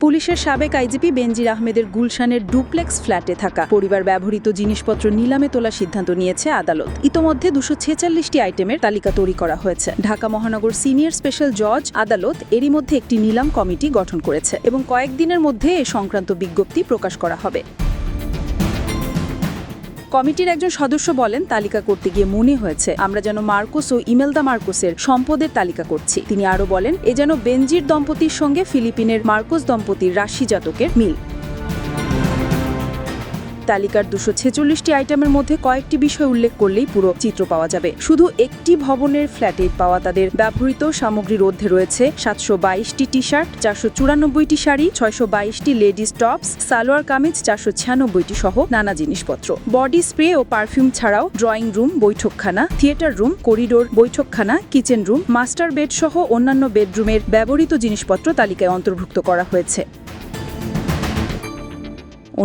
পুলিশের সাবেক আইজিপি বেনজির আহমেদের গুলশানের ডুপ্লেক্স ফ্ল্যাটে থাকা পরিবার ব্যবহৃত জিনিসপত্র নিলামে তোলার সিদ্ধান্ত নিয়েছে আদালত। ইতোমধ্যে 246টি আইটেমের তালিকা তৈরি করা হয়েছে। ঢাকা মহানগর সিনিয়র স্পেশাল জজ আদালত এরই মধ্যে একটি নিলাম কমিটি গঠন করেছে এবং কয়েকদিনের মধ্যে এ সংক্রান্ত বিজ্ঞপ্তি প্রকাশ করা হবে। কমিটির একজন সদস্য বলেন, তালিকা করতে গিয়ে মনে হয়েছে আমরা যেন মার্কোস ও ইমেলদা মার্কোসের সম্পদের তালিকা করছি। তিনি আরও বলেন, এ যেন বেনজির দম্পতির সঙ্গে ফিলিপিনের মার্কোস দম্পতির রাশি জাতকের মিল। তালিকার 246টি আইটেমের মধ্যে কয়েকটি বিষয় উল্লেখ করলেই পুরো চিত্র পাওয়া যাবে। শুধু একটি ভবনের ফ্ল্যাটে পাওয়া তাদের ব্যবহৃত সামগ্রীর মধ্যে রয়েছে 722টি টি শার্ট, 494টি শাড়ি, 622টি লেডিস টপস, সালোয়ার কামিজ 496টি সহ নানা জিনিসপত্র। বডি স্প্রে ও পারফিউম ছাড়াও ড্রয়িং রুম, বৈঠকখানা, থিয়েটার রুম, করিডোর, বৈঠকখানা, কিচেন রুম, মাস্টার বেড সহ অন্যান্য বেডরুমের ব্যবহৃত জিনিসপত্র তালিকায় অন্তর্ভুক্ত করা হয়েছে।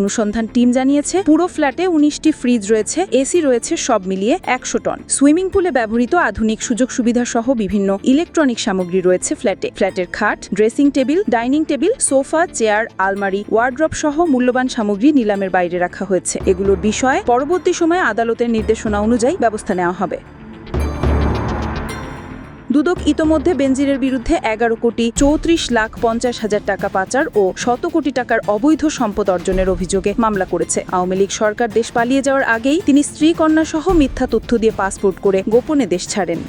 অনুসন্ধান টিম জানিয়েছে, পুরো ফ্ল্যাটে 19টি ফ্রিজ রয়েছে, এসি রয়েছে, সব মিলিয়ে 100 টন। সুইমিং পুলে ব্যবহৃত আধুনিক সুযোগ সুবিধা সহ বিভিন্ন ইলেকট্রনিক সামগ্রী রয়েছে ফ্ল্যাটে। ফ্ল্যাটের খাট, dressing table, dining table, sofa, chair, আলমারি, ওয়ার্ড্রপ সহ মূল্যবান সামগ্রী নিলামের বাইরে রাখা হয়েছে। এগুলোর বিষয়ে পরবর্তী সময়ে আদালতের নির্দেশনা অনুযায়ী ব্যবস্থা নেওয়া হবে। দুদক ইতোমধ্যে বেনজিরের বিরুদ্ধে 11,34,50,000 টাকা পাচার ও 100 কোটি টাকার অবৈধ সম্পদ অর্জনের অভিযোগে মামলা করেছে। আওয়ামী লীগ সরকার দেশ পালিয়ে যাওয়ার আগেই তিনি স্ত্রী কন্যা সহ মিথ্যা তথ্য দিয়ে পাসপোর্ট করে গোপনে দেশ ছাড়েন।